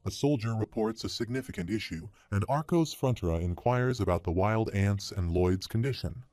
A soldier reports a significant issue, and Arcos Frontera inquires about the wild ants and Lloyd's condition.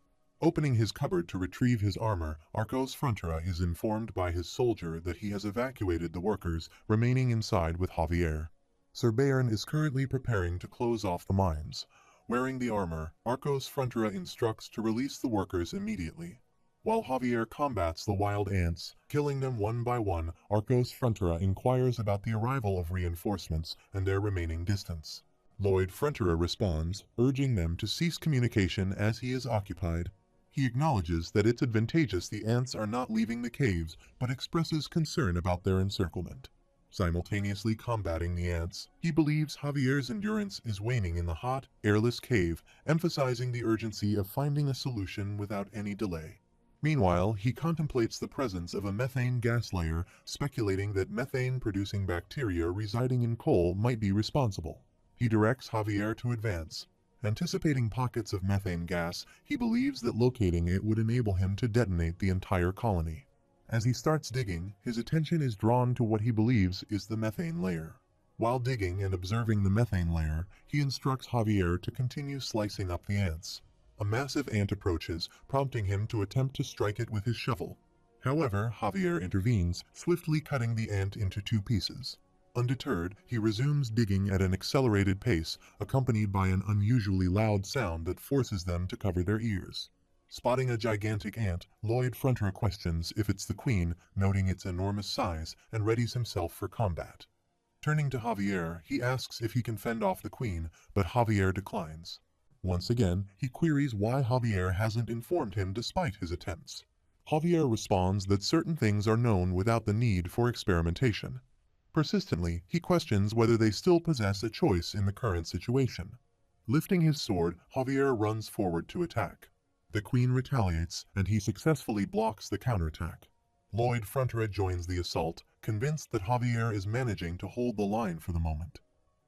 Opening his cupboard to retrieve his armor, Arcos Frontera is informed by his soldier that he has evacuated the workers remaining inside with Javier. Sir Bayern is currently preparing to close off the mines. Wearing the armor, Arcos Frontera instructs to release the workers immediately. While Javier combats the wild ants, killing them one by one, Arcos Frontera inquires about the arrival of reinforcements and their remaining distance. Lloyd Frontera responds, urging them to cease communication as he is occupied. He acknowledges that it's advantageous the ants are not leaving the caves, but expresses concern about their encirclement. Simultaneously combating the ants, he believes Javier's endurance is waning in the hot, airless cave, emphasizing the urgency of finding a solution without any delay. Meanwhile, he contemplates the presence of a methane gas layer, speculating that methane-producing bacteria residing in coal might be responsible. He directs Javier to advance. Anticipating pockets of methane gas, he believes that locating it would enable him to detonate the entire colony. As he starts digging, his attention is drawn to what he believes is the methane layer. While digging and observing the methane layer, he instructs Javier to continue slicing up the ants. A massive ant approaches, prompting him to attempt to strike it with his shovel. However, Javier intervenes, swiftly cutting the ant into two pieces. Undeterred, he resumes digging at an accelerated pace, accompanied by an unusually loud sound that forces them to cover their ears. Spotting a gigantic ant, Lloyd Frontera questions if it's the queen, noting its enormous size, and readies himself for combat. Turning to Javier, he asks if he can fend off the queen, but Javier declines. Once again, he queries why Javier hasn't informed him despite his attempts. Javier responds that certain things are known without the need for experimentation. Persistently, he questions whether they still possess a choice in the current situation. Lifting his sword, Javier runs forward to attack. The queen retaliates, and he successfully blocks the counterattack. Lloyd Frontera joins the assault, convinced that Javier is managing to hold the line for the moment.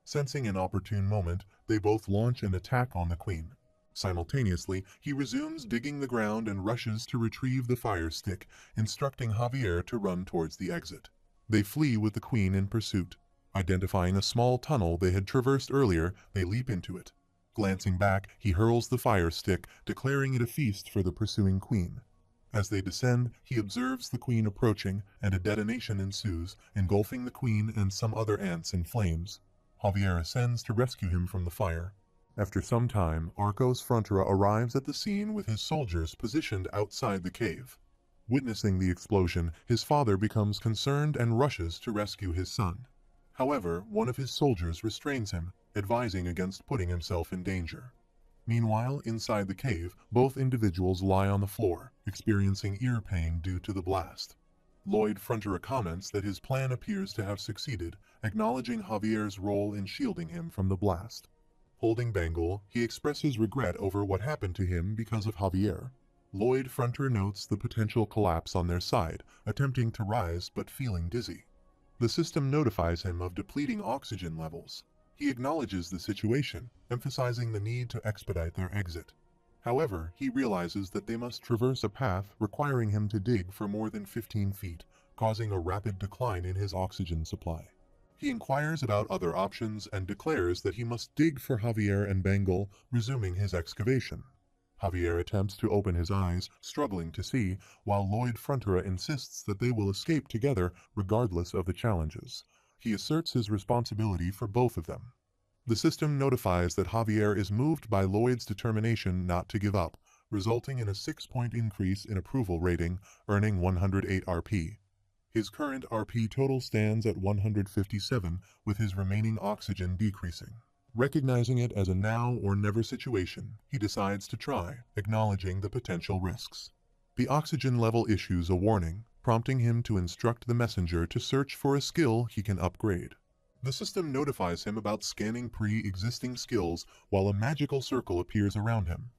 Sensing an opportune moment, they both launch an attack on the queen. Simultaneously, he resumes digging the ground and rushes to retrieve the fire stick, instructing Javier to run towards the exit. They flee with the queen in pursuit. Identifying a small tunnel they had traversed earlier, they leap into it. Glancing back, he hurls the fire stick, declaring it a feast for the pursuing queen. As they descend, he observes the queen approaching, and a detonation ensues, engulfing the queen and some other ants in flames. Javier ascends to rescue him from the fire. After some time, Arcos Frontera arrives at the scene with his soldiers positioned outside the cave. Witnessing the explosion, his father becomes concerned and rushes to rescue his son. However, one of his soldiers restrains him, advising against putting himself in danger. Meanwhile, inside the cave, both individuals lie on the floor, experiencing ear pain due to the blast. Lloyd Frontera comments that his plan appears to have succeeded, acknowledging Javier's role in shielding him from the blast. Holding Bengal, he expresses regret over what happened to him because of Javier. Lloyd Frontera notes the potential collapse on their side, attempting to rise but feeling dizzy. The system notifies him of depleting oxygen levels. He acknowledges the situation, emphasizing the need to expedite their exit. However, he realizes that they must traverse a path requiring him to dig for more than 15 feet, causing a rapid decline in his oxygen supply. He inquires about other options and declares that he must dig for Javier and Bengal, resuming his excavation. Javier attempts to open his eyes, struggling to see, while Lloyd Frontera insists that they will escape together regardless of the challenges. He asserts his responsibility for both of them. The system notifies that Javier is moved by Lloyd's determination not to give up, resulting in a 6-point increase in approval rating, earning 108 RP. His current RP total stands at 157, with his remaining oxygen decreasing. Recognizing it as a now or never situation, he decides to try, acknowledging the potential risks. The oxygen level issues a warning, prompting him to instruct the messenger to search for a skill he can upgrade. The system notifies him about scanning pre-existing skills while a magical circle appears around him.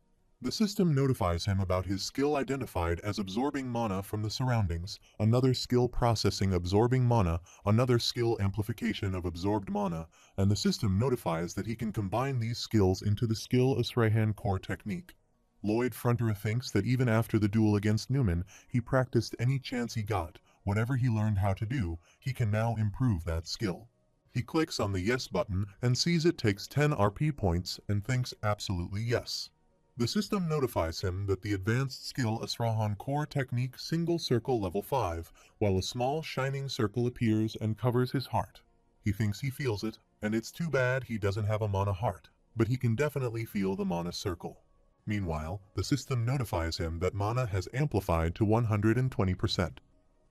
The system notifies him about his skill identified as absorbing mana from the surroundings, another skill processing absorbing mana, another skill amplification of absorbed mana, and the system notifies that he can combine these skills into the skill Asrahan core technique. Lloyd Frontera thinks that even after the duel against Newman, he practiced any chance he got. Whatever he learned how to do, he can now improve that skill. He clicks on the yes button and sees it takes 10 RP points and thinks absolutely yes. The system notifies him that the advanced skill Asrahan Core Technique Single Circle Level 5, while a small shining circle appears and covers his heart. He thinks he feels it, and it's too bad he doesn't have a mana heart, but he can definitely feel the mana circle. Meanwhile, the system notifies him that mana has amplified to 120%.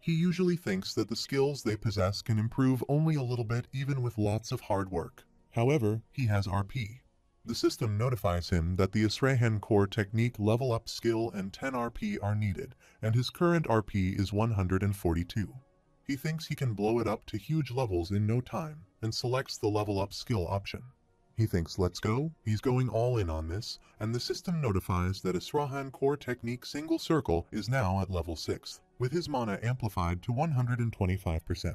He usually thinks that the skills they possess can improve only a little bit even with lots of hard work. However, he has RP. The system notifies him that the Asrahan Core Technique level up skill and 10 RP are needed, and his current RP is 142. He thinks he can blow it up to huge levels in no time, and selects the level up skill option. He thinks let's go, he's going all in on this, and the system notifies that Asrahan Core Technique Single Circle is now at level 6, with his mana amplified to 125%.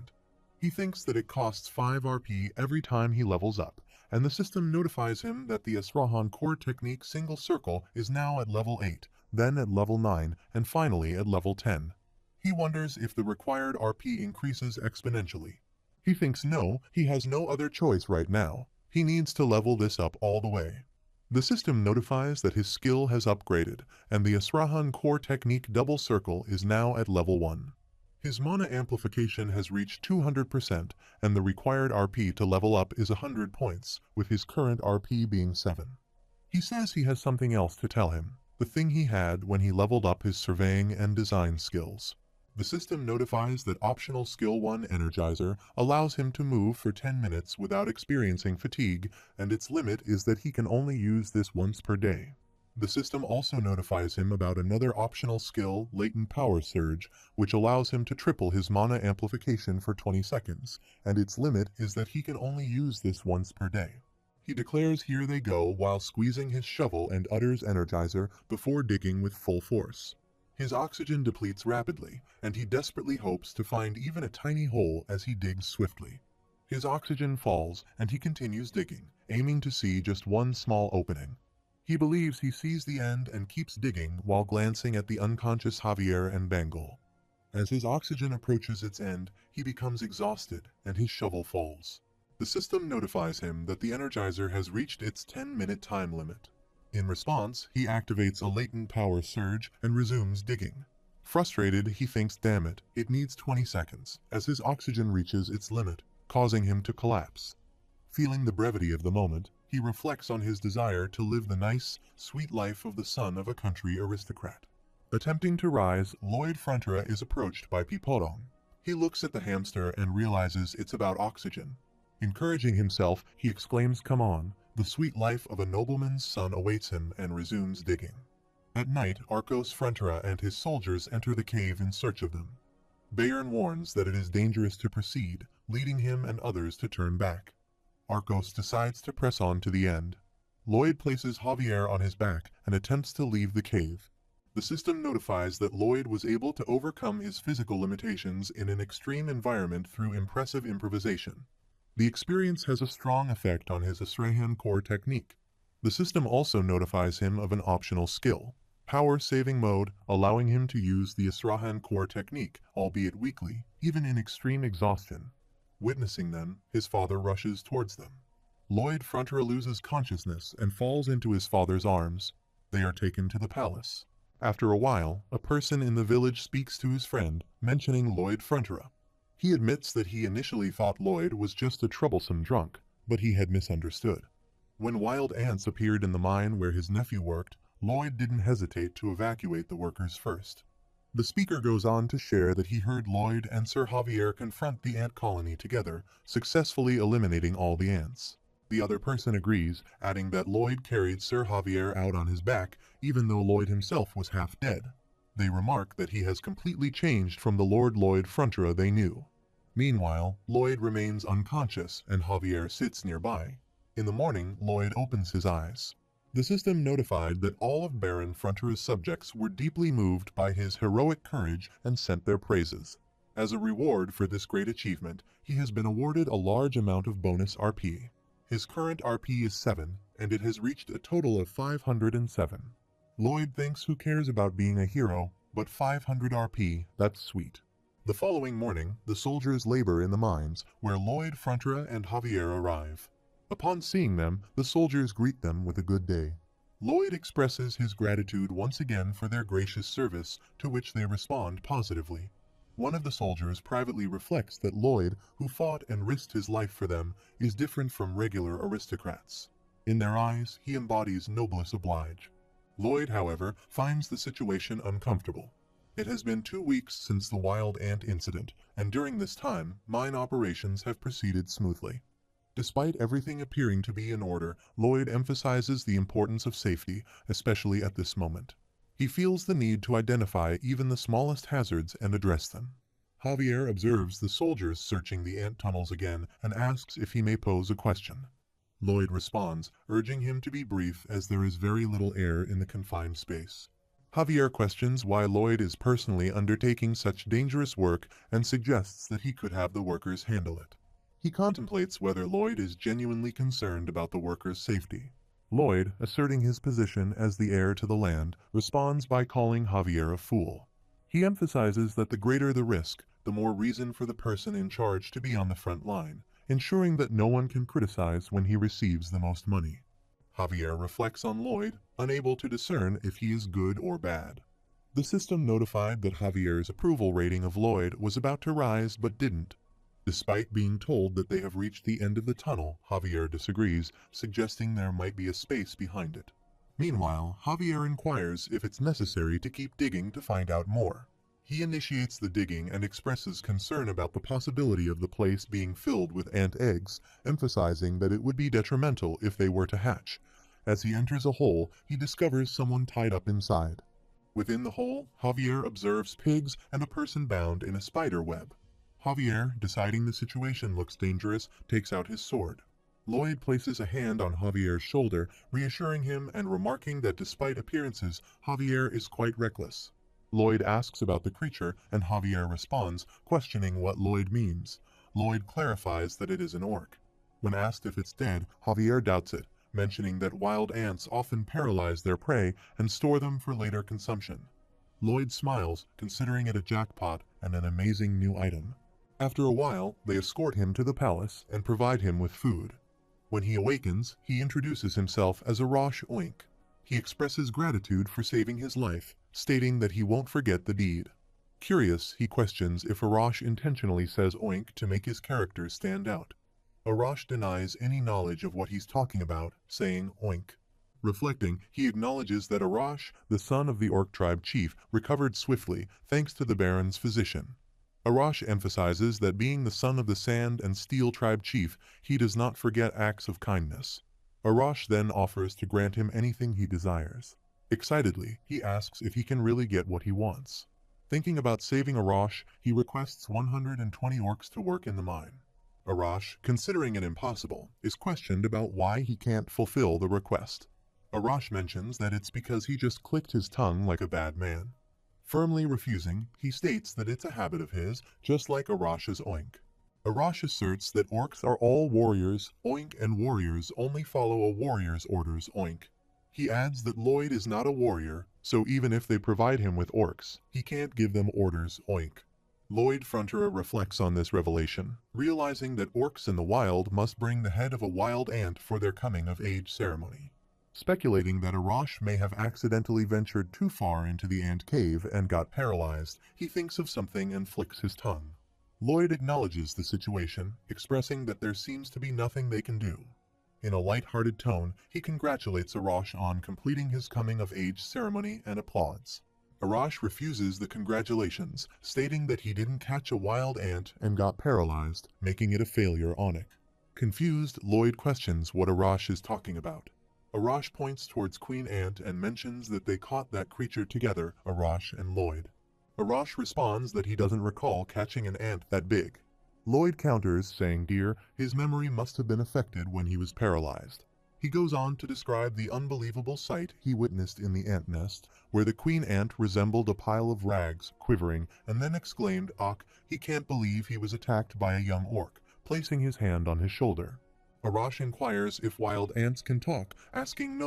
He thinks that it costs 5 RP every time he levels up, and the system notifies him that the Asrahan Core Technique Single Circle is now at level 8, then at level 9, and finally at level 10. He wonders if the required RP increases exponentially. He thinks no, he has no other choice right now. He needs to level this up all the way. The system notifies that his skill has upgraded, and the Asrahan Core Technique Double Circle is now at level 1. His mana amplification has reached 200%, and the required RP to level up is 100 points, with his current RP being 7. He says he has something else to tell him, the thing he had when he leveled up his surveying and design skills. The system notifies that optional skill 1 Energizer allows him to move for 10 minutes without experiencing fatigue, and its limit is that he can only use this once per day. The system also notifies him about another optional skill, Latent Power Surge, which allows him to triple his mana amplification for 20 seconds, and its limit is that he can only use this once per day. He declares here they go while squeezing his shovel and utters Energizer before digging with full force. His oxygen depletes rapidly, and he desperately hopes to find even a tiny hole as he digs swiftly. His oxygen falls, and he continues digging, aiming to see just one small opening. He believes he sees the end and keeps digging while glancing at the unconscious Javier and Bengal. As his oxygen approaches its end, he becomes exhausted, and his shovel falls. The system notifies him that the Energizer has reached its 10-minute time limit. In response, he activates a latent power surge and resumes digging. Frustrated, he thinks, damn it, it needs 20 seconds, as his oxygen reaches its limit, causing him to collapse. Feeling the brevity of the moment, he reflects on his desire to live the nice, sweet life of the son of a country aristocrat. Attempting to rise, Lloyd Frontera is approached by Piporong. He looks at the hamster and realizes it's about oxygen. Encouraging himself, he exclaims, "Come on, the sweet life of a nobleman's son awaits him," and resumes digging. At night, Arcos Frontera and his soldiers enter the cave in search of them. Bayern warns that it is dangerous to proceed, leading him and others to turn back. Arcos decides to press on to the end. Lloyd places Javier on his back and attempts to leave the cave. The system notifies that Lloyd was able to overcome his physical limitations in an extreme environment through impressive improvisation. The experience has a strong effect on his Asrahan Core Technique. The system also notifies him of an optional skill, Power Saving Mode, allowing him to use the Asrahan Core Technique, albeit weakly, even in extreme exhaustion. Witnessing them, his father rushes towards them. Lloyd Frontera loses consciousness and falls into his father's arms. They are taken to the palace. After a while, a person in the village speaks to his friend, mentioning Lloyd Frontera. He admits that he initially thought Lloyd was just a troublesome drunk, but he had misunderstood. When wild ants appeared in the mine where his nephew worked, Lloyd didn't hesitate to evacuate the workers first. The speaker goes on to share that he heard Lloyd and Sir Javier confront the ant colony together, successfully eliminating all the ants. The other person agrees, adding that Lloyd carried Sir Javier out on his back, even though Lloyd himself was half dead. They remark that he has completely changed from the Lord Lloyd Frontera they knew. Meanwhile, Lloyd remains unconscious and Javier sits nearby. In the morning, Lloyd opens his eyes. The system notified that all of Baron Frontera's subjects were deeply moved by his heroic courage and sent their praises. As a reward for this great achievement, he has been awarded a large amount of bonus RP. His current RP is 7, and it has reached a total of 507. Lloyd thinks who cares about being a hero, but 500 RP, that's sweet. The following morning, the soldiers labor in the mines, where Lloyd, Frontera, and Javier arrive. Upon seeing them, the soldiers greet them with a good day. Lloyd expresses his gratitude once again for their gracious service, to which they respond positively. One of the soldiers privately reflects that Lloyd, who fought and risked his life for them, is different from regular aristocrats. In their eyes, he embodies noblesse oblige. Lloyd, however, finds the situation uncomfortable. It has been 2 weeks since the wild ant incident, and during this time, mine operations have proceeded smoothly. Despite everything appearing to be in order, Lloyd emphasizes the importance of safety, especially at this moment. He feels the need to identify even the smallest hazards and address them. Javier observes the soldiers searching the ant tunnels again and asks if he may pose a question. Lloyd responds, urging him to be brief as there is very little air in the confined space. Javier questions why Lloyd is personally undertaking such dangerous work and suggests that he could have the workers handle it. He contemplates whether Lloyd is genuinely concerned about the workers' safety. Lloyd, asserting his position as the heir to the land, responds by calling Javier a fool. He emphasizes that the greater the risk, the more reason for the person in charge to be on the front line, ensuring that no one can criticize when he receives the most money. Javier reflects on Lloyd, unable to discern if he is good or bad. The system notified that Javier's approval rating of Lloyd was about to rise but didn't. Despite being told that they have reached the end of the tunnel, Javier disagrees, suggesting there might be a space behind it. Meanwhile, Javier inquires if it's necessary to keep digging to find out more. He initiates the digging and expresses concern about the possibility of the place being filled with ant eggs, emphasizing that it would be detrimental if they were to hatch. As he enters a hole, he discovers someone tied up inside. Within the hole, Javier observes pigs and a person bound in a spider web. Javier, deciding the situation looks dangerous, takes out his sword. Lloyd places a hand on Javier's shoulder, reassuring him and remarking that despite appearances, Javier is quite reckless. Lloyd asks about the creature, and Javier responds, questioning what Lloyd means. Lloyd clarifies that it is an orc. When asked if it's dead, Javier doubts it, mentioning that wild ants often paralyze their prey and store them for later consumption. Lloyd smiles, considering it a jackpot and an amazing new item. After a while, they escort him to the palace and provide him with food. When he awakens, he introduces himself as Arash Oink. He expresses gratitude for saving his life, stating that he won't forget the deed. Curious, he questions if Arash intentionally says Oink to make his character stand out. Arash denies any knowledge of what he's talking about, saying Oink. Reflecting, he acknowledges that Arash, the son of the Orc tribe chief, recovered swiftly thanks to the Baron's physician. Arash emphasizes that being the son of the Sand and Steel tribe chief, he does not forget acts of kindness. Arash then offers to grant him anything he desires. Excitedly, he asks if he can really get what he wants. Thinking about saving Arash, he requests 120 orcs to work in the mine. Arash, considering it impossible, is questioned about why he can't fulfill the request. Arash mentions that it's because he just clicked his tongue like a bad man. Firmly refusing, he states that it's a habit of his, just like Arash's Oink. Arash asserts that orcs are all warriors, Oink, and warriors only follow a warrior's orders, Oink. He adds that Lloyd is not a warrior, so even if they provide him with orcs, he can't give them orders, Oink. Lloyd Frontera reflects on this revelation, realizing that orcs in the wild must bring the head of a wild ant for their coming-of-age ceremony. Speculating that Arash may have accidentally ventured too far into the ant cave and got paralyzed, he thinks of something and flicks his tongue. Lloyd acknowledges the situation, expressing that there seems to be nothing they can do. In a light-hearted tone, he congratulates Arash on completing his coming-of-age ceremony and applauds. Arash refuses the congratulations, stating that he didn't catch a wild ant and got paralyzed, making it a failure on it. Confused, Lloyd questions what Arash is talking about. Arash points towards Queen Ant and mentions that they caught that creature together, Arash and Lloyd. Arash responds that he doesn't recall catching an ant that big. Lloyd counters, saying his memory must have been affected when he was paralyzed. He goes on to describe the unbelievable sight he witnessed in the ant nest, where the queen ant resembled a pile of rags, quivering, and then exclaimed, he can't believe he was attacked by a young orc, placing his hand on his shoulder. Arash inquires if wild ants can talk, asking,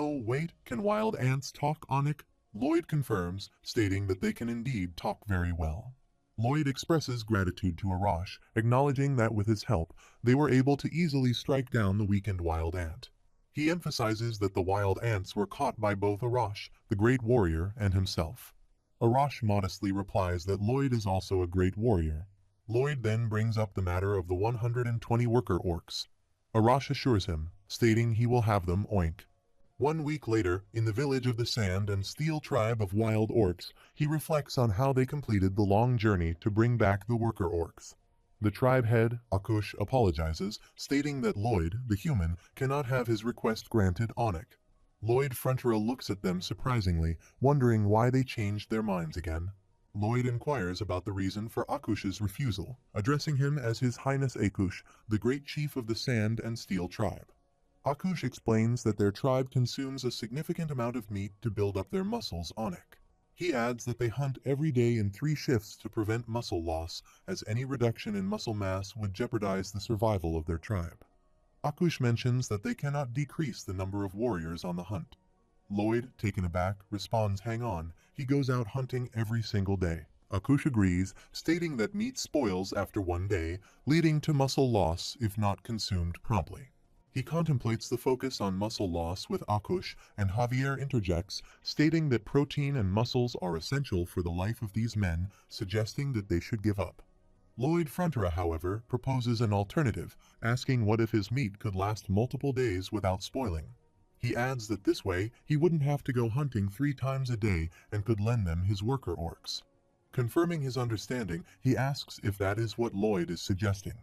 can wild ants talk, Onik? Lloyd confirms, stating that they can indeed talk very well. Lloyd expresses gratitude to Arash, acknowledging that with his help, they were able to easily strike down the weakened wild ant. He emphasizes that the wild ants were caught by both Arash, the great warrior, and himself. Arash modestly replies that Lloyd is also a great warrior. Lloyd then brings up the matter of the 120 worker orcs. Arash assures him, stating he will have them oink. 1 week later, in the village of the Sand and Steel tribe of wild orcs, he reflects on how they completed the long journey to bring back the worker orcs. The tribe head, Akush, apologizes, stating that Lloyd, the human, cannot have his request granted Onik. Lloyd Frontier looks at them surprisingly, wondering why they changed their minds again. Lloyd inquires about the reason for Akush's refusal, addressing him as His Highness Akush, the great chief of the Sand and Steel tribe. Akush explains that their tribe consumes a significant amount of meat to build up their muscles on it. He adds that they hunt every day in 3 shifts to prevent muscle loss, as any reduction in muscle mass would jeopardize the survival of their tribe. Akush mentions that they cannot decrease the number of warriors on the hunt. Lloyd, taken aback, responds, "Hang on, he goes out hunting every single day." Akush agrees, stating that meat spoils after 1 day, leading to muscle loss if not consumed promptly. He contemplates the focus on muscle loss with Akush, and Javier interjects, stating that protein and muscles are essential for the life of these men, suggesting that they should give up. Lloyd Frontier, however, proposes an alternative, asking what if his meat could last multiple days without spoiling. He adds that this way he wouldn't have to go hunting 3 times a day and could lend them his worker orcs. Confirming his understanding, he asks if that is what Lloyd is suggesting.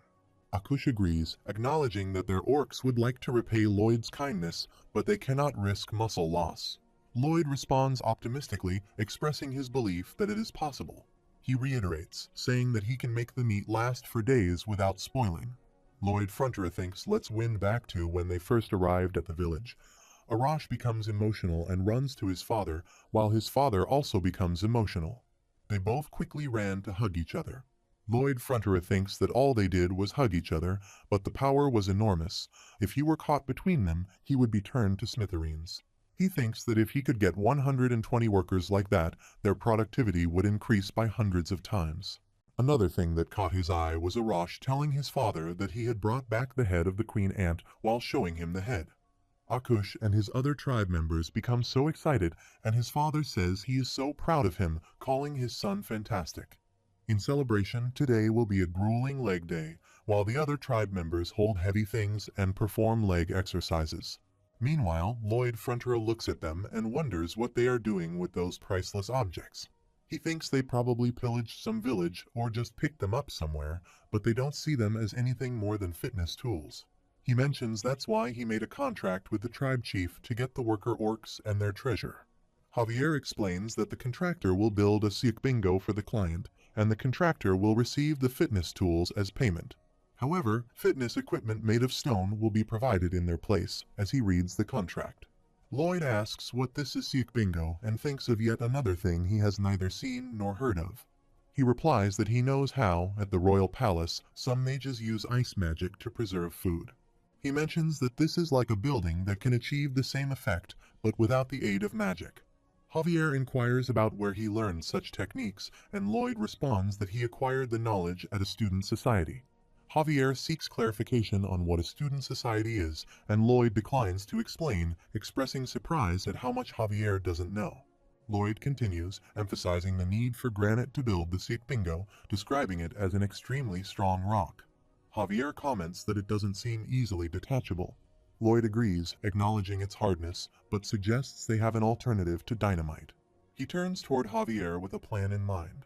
Akush agrees, acknowledging that their orcs would like to repay Lloyd's kindness, but they cannot risk muscle loss. Lloyd responds optimistically, expressing his belief that it is possible. He reiterates, saying that he can make the meat last for days without spoiling. Lloyd Frontier thinks let's win back to when they first arrived at the village. Arash becomes emotional and runs to his father, while his father also becomes emotional. They both quickly ran to hug each other. Lloyd Frontier thinks that all they did was hug each other, but the power was enormous. If he were caught between them, he would be turned to smithereens. He thinks that if he could get 120 workers like that, their productivity would increase by hundreds of times. Another thing that caught his eye was Arash telling his father that he had brought back the head of the queen ant while showing him the head. Akush and his other tribe members become so excited, and his father says he is so proud of him, calling his son fantastic. In celebration, today will be a grueling leg day, while the other tribe members hold heavy things and perform leg exercises. Meanwhile, Lloyd Frontier looks at them and wonders what they are doing with those priceless objects. He thinks they probably pillaged some village or just picked them up somewhere, but they don't see them as anything more than fitness tools. He mentions that's why he made a contract with the tribe chief to get the worker orcs and their treasure. Javier explains that the contractor will build a Siak bingo for the client, and the contractor will receive the fitness tools as payment. However, fitness equipment made of stone will be provided in their place, as he reads the contract. Lloyd asks what this is Siak bingo and thinks of yet another thing he has neither seen nor heard of. He replies that he knows how, at the royal palace, some mages use ice magic to preserve food. He mentions that this is like a building that can achieve the same effect, but without the aid of magic. Javier inquires about where he learned such techniques, and Lloyd responds that he acquired the knowledge at a student society. Javier seeks clarification on what a student society is, and Lloyd declines to explain, expressing surprise at how much Javier doesn't know. Lloyd continues, emphasizing the need for granite to build the Siak bingo, describing it as an extremely strong rock. Javier comments that it doesn't seem easily detachable. Lloyd agrees, acknowledging its hardness, but suggests they have an alternative to dynamite. He turns toward Javier with a plan in mind.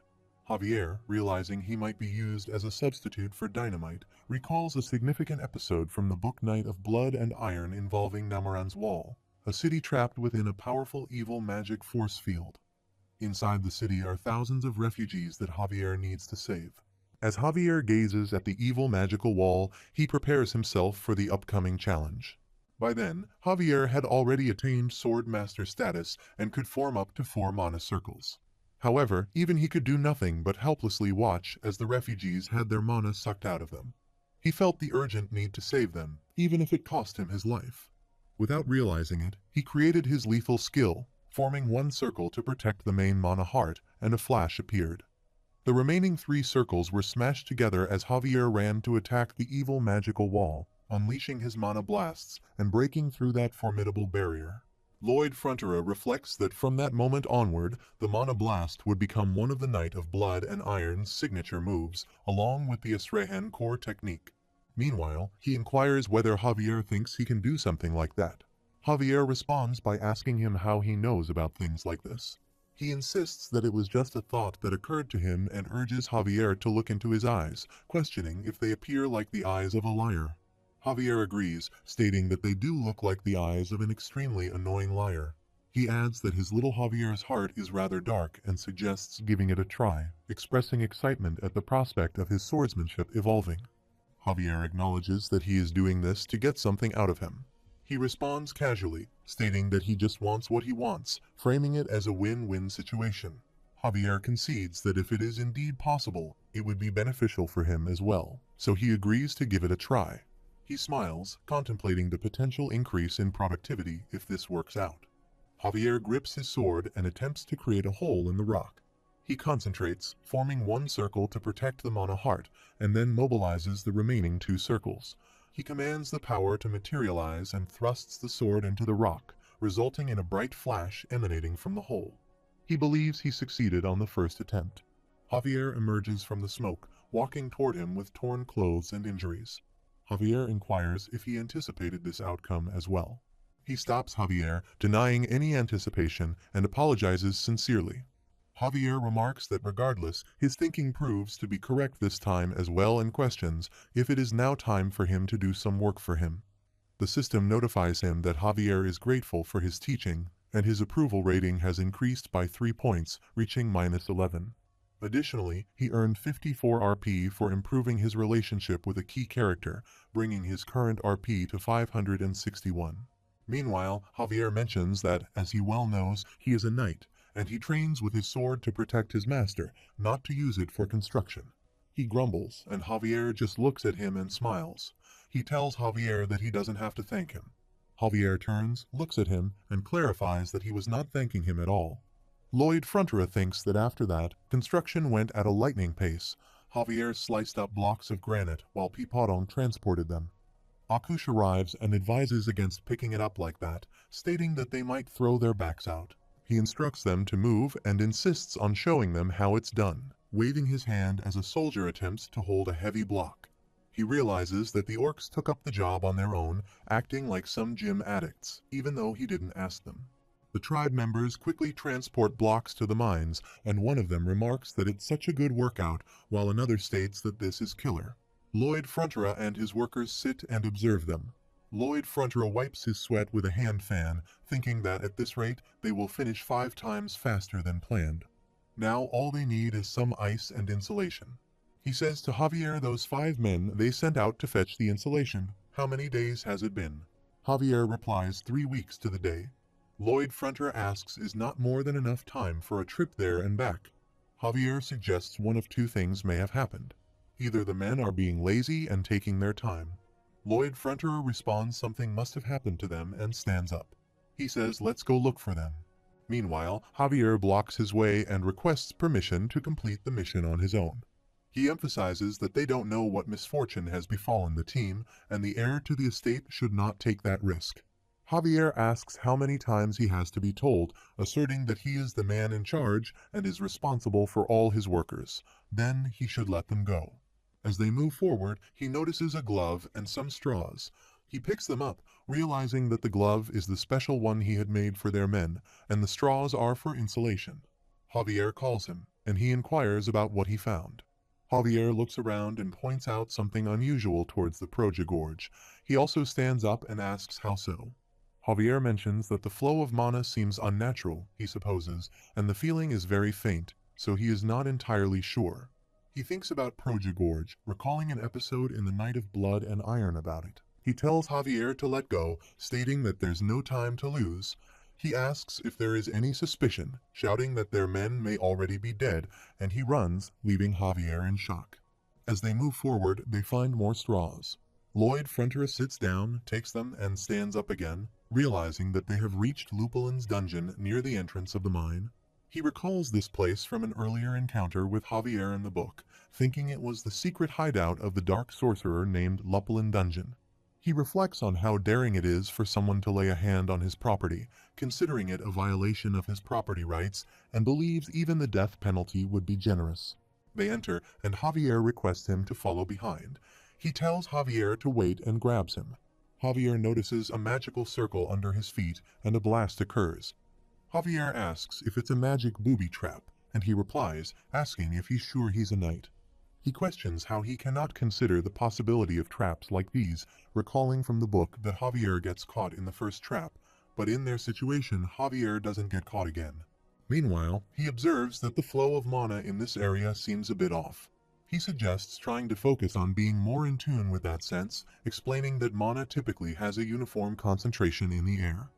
Javier, realizing he might be used as a substitute for dynamite, recalls a significant episode from the book Night of Blood and Iron involving Namoran's Wall, a city trapped within a powerful evil magic force field. Inside the city are thousands of refugees that Javier needs to save. As Javier gazes at the evil magical wall, he prepares himself for the upcoming challenge. By then, Javier had already attained Sword Master status and could form up to 4 mana circles. However, even he could do nothing but helplessly watch as the refugees had their mana sucked out of them. He felt the urgent need to save them, even if it cost him his life. Without realizing it, he created his lethal skill, forming 1 circle to protect the main mana heart, and a flash appeared. The remaining 3 circles were smashed together as Javier ran to attack the evil magical wall, unleashing his mana blasts and breaking through that formidable barrier. Lloyd Frontera reflects that from that moment onward, the Mana Blast would become one of the Knight of Blood and Iron's signature moves, along with the Esrehen core technique. Meanwhile, he inquires whether Javier thinks he can do something like that. Javier responds by asking him how he knows about things like this. He insists that it was just a thought that occurred to him and urges Javier to look into his eyes, questioning if they appear like the eyes of a liar. Javier agrees, stating that they do look like the eyes of an extremely annoying liar. He adds that his little Javier's heart is rather dark and suggests giving it a try, expressing excitement at the prospect of his swordsmanship evolving. Javier acknowledges that he is doing this to get something out of him. He responds casually, stating that he just wants what he wants, framing it as a win-win situation. Javier concedes that if it is indeed possible, it would be beneficial for him as well, so he agrees to give it a try. He smiles, contemplating the potential increase in productivity if this works out. Javier grips his sword and attempts to create a hole in the rock. He concentrates, forming one circle to protect the mana heart, and then mobilizes the remaining 2 circles. He commands the power to materialize and thrusts the sword into the rock, resulting in a bright flash emanating from the hole. He believes he succeeded on the first attempt. Javier emerges from the smoke, walking toward him with torn clothes and injuries. Javier inquires if he anticipated this outcome as well. He stops Javier, denying any anticipation, and apologizes sincerely. Javier remarks that regardless, his thinking proves to be correct this time as well and questions if it is now time for him to do some work for him. The system notifies him that Javier is grateful for his teaching, and his approval rating has increased by 3 points, reaching -11. Additionally, he earned 54 RP for improving his relationship with a key character, bringing his current RP to 561. Meanwhile, Javier mentions that, as he well knows, he is a knight, and he trains with his sword to protect his master, not to use it for construction. He grumbles, and Javier just looks at him and smiles. He tells Javier that he doesn't have to thank him. Javier turns, looks at him, and clarifies that he was not thanking him at all. Lloyd Frontera thinks that after that, construction went at a lightning pace. Javier sliced up blocks of granite while Pipodong transported them. Akush arrives and advises against picking it up like that, stating that they might throw their backs out. He instructs them to move and insists on showing them how it's done, waving his hand as a soldier attempts to hold a heavy block. He realizes that the orcs took up the job on their own, acting like some gym addicts, even though he didn't ask them. The tribe members quickly transport blocks to the mines, and one of them remarks that it's such a good workout, while another states that this is killer. Lloyd Frontera and his workers sit and observe them. Lloyd Frontera wipes his sweat with a hand fan, thinking that at this rate they will finish 5 times faster than planned. Now all they need is some ice and insulation. He says to Javier those 5 men they sent out to fetch the insulation. How many days has it been? Javier replies 3 weeks to the day. Lloyd Frontera asks is not more than enough time for a trip there and back. Javier suggests one of 2 things may have happened. Either the men are being lazy and taking their time. Lloyd Frontera responds something must have happened to them and stands up. He says let's go look for them. Meanwhile, Javier blocks his way and requests permission to complete the mission on his own. He emphasizes that they don't know what misfortune has befallen the team, and the heir to the estate should not take that risk. Javier asks how many times he has to be told, asserting that he is the man in charge and is responsible for all his workers. Then he should let them go. As they move forward, he notices a glove and some straws. He picks them up, realizing that the glove is the special one he had made for their men, and the straws are for insulation. Javier calls him, and he inquires about what he found. Javier looks around and points out something unusual towards the Proja Gorge. He also stands up and asks how so. Javier mentions that the flow of mana seems unnatural, he supposes, and the feeling is very faint, so he is not entirely sure. He thinks about Proja Gorge, recalling an episode in the Night of Blood and Iron about it. He tells Javier to let go, stating that there's no time to lose. He asks if there is any suspicion, shouting that their men may already be dead, and he runs, leaving Javier in shock. As they move forward, they find more straws. Lloyd Frontera sits down, takes them, and stands up again, realizing that they have reached Lupulin's dungeon near the entrance of the mine. He recalls this place from an earlier encounter with Javier in the book, thinking it was the secret hideout of the dark sorcerer named Lupulin Dungeon. He reflects on how daring it is for someone to lay a hand on his property, considering it a violation of his property rights, and believes even the death penalty would be generous. They enter, and Javier requests him to follow behind. He tells Javier to wait and grabs him. Javier notices a magical circle under his feet, and a blast occurs. Javier asks if it's a magic booby trap, and he replies, asking if he's sure he's a knight. He questions how he cannot consider the possibility of traps like these, recalling from the book that Javier gets caught in the first trap, but in their situation, Javier doesn't get caught again. Meanwhile, he observes that the flow of mana in this area seems a bit off. He suggests trying to focus on being more in tune with that sense, explaining that mana typically has a uniform concentration in the air.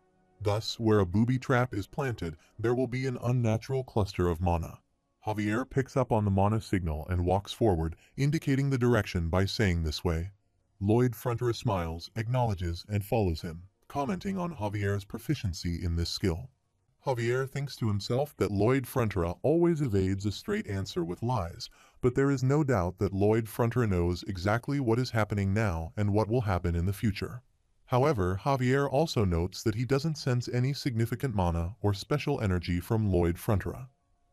Thus, where a booby trap is planted, there will be an unnatural cluster of mana. Javier picks up on the mana signal and walks forward, indicating the direction by saying this way. Lloyd Frontera smiles, acknowledges, and follows him, commenting on Javier's proficiency in this skill. Javier thinks to himself that Lloyd Frontera always evades a straight answer with lies, but there is no doubt that Lloyd Frontera knows exactly what is happening now and what will happen in the future. However, Javier also notes that he doesn't sense any significant mana or special energy from Lloyd Frontera.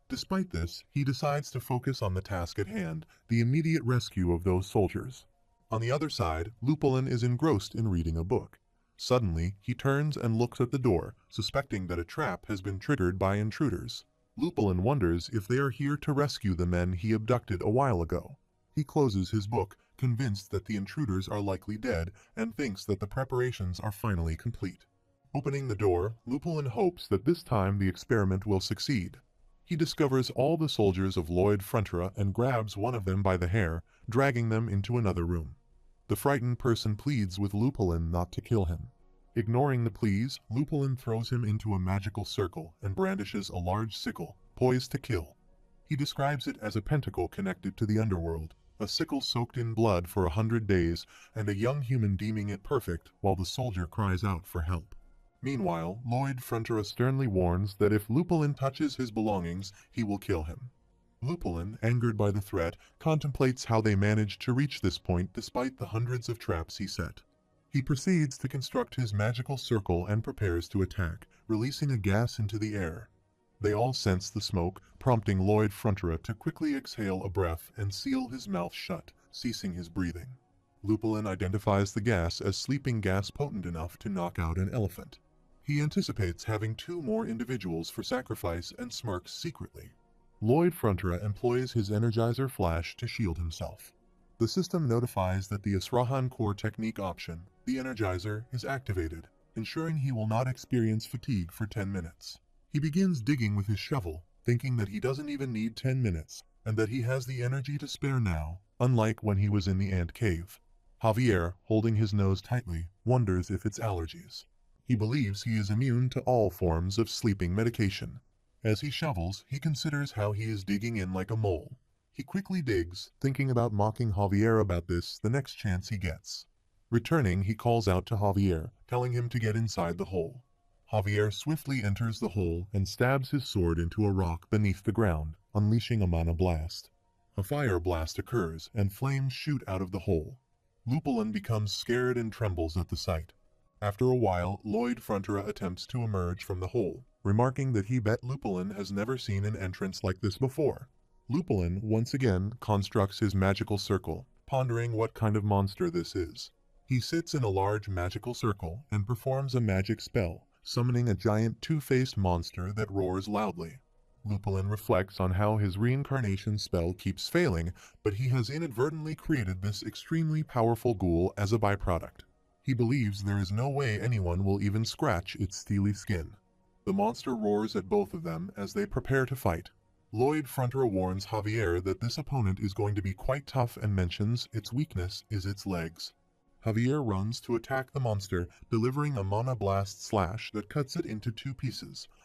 Despite this, he decides to focus on the task at hand, the immediate rescue of those soldiers. On the other side, Lupulin is engrossed in reading a book. Suddenly, he turns and looks at the door, suspecting that a trap has been triggered by intruders. Lupulin wonders if they are here to rescue the men he abducted a while ago. He closes his book, convinced that the intruders are likely dead, and thinks that the preparations are finally complete. Opening the door, Lupulin hopes that this time the experiment will succeed. He discovers all the soldiers of Lloyd Frontera and grabs one of them by the hair, dragging them into another room. The frightened person pleads with Lupulin not to kill him. Ignoring the pleas, Lupulin throws him into a magical circle and brandishes a large sickle, poised to kill. He describes it as a pentacle connected to the underworld, a sickle soaked in blood for 100 days, and a young human deeming it perfect while the soldier cries out for help. Meanwhile, Lloyd Frontera sternly warns that if Lupulin touches his belongings, he will kill him. Lupulin, angered by the threat, contemplates how they managed to reach this point despite the hundreds of traps he set. He proceeds to construct his magical circle and prepares to attack, releasing a gas into the air. They all sense the smoke, prompting Lloyd Frontera to quickly exhale a breath and seal his mouth shut, ceasing his breathing. Lupulin identifies the gas as sleeping gas potent enough to knock out an elephant. He anticipates having 2 more individuals for sacrifice and smirks secretly. Lloyd Frontera employs his Energizer Flash to shield himself. The system notifies that the Asrahan Core technique option, the Energizer, is activated, ensuring he will not experience fatigue for 10 minutes. He begins digging with his shovel, thinking that he doesn't even need 10 minutes, and that he has the energy to spare now, unlike when he was in the ant cave. Javier, holding his nose tightly, wonders if it's allergies. He believes he is immune to all forms of sleeping medication. As he shovels, he considers how he is digging in like a mole. He quickly digs, thinking about mocking Javier about this the next chance he gets. Returning, he calls out to Javier, telling him to get inside the hole. Javier swiftly enters the hole and stabs his sword into a rock beneath the ground, unleashing a mana blast. A fire blast occurs, and flames shoot out of the hole. Lupulin becomes scared and trembles at the sight. After a while, Lloyd Frontera attempts to emerge from the hole, remarking that he bet Lupulin has never seen an entrance like this before. Lupulin once again constructs his magical circle, pondering what kind of monster this is. He sits in a large magical circle and performs a magic spell, summoning a giant 2-faced monster that roars loudly. Lupulin reflects on how his reincarnation spell keeps failing, but he has inadvertently created this extremely powerful ghoul as a byproduct. He believes there is no way anyone will even scratch its steely skin. The monster roars at both of them as they prepare to fight. Lloyd Frontera warns Javier that this opponent is going to be quite tough and mentions its weakness is its legs. Javier runs to attack the monster, delivering a mana blast slash that cuts it into 2 pieces,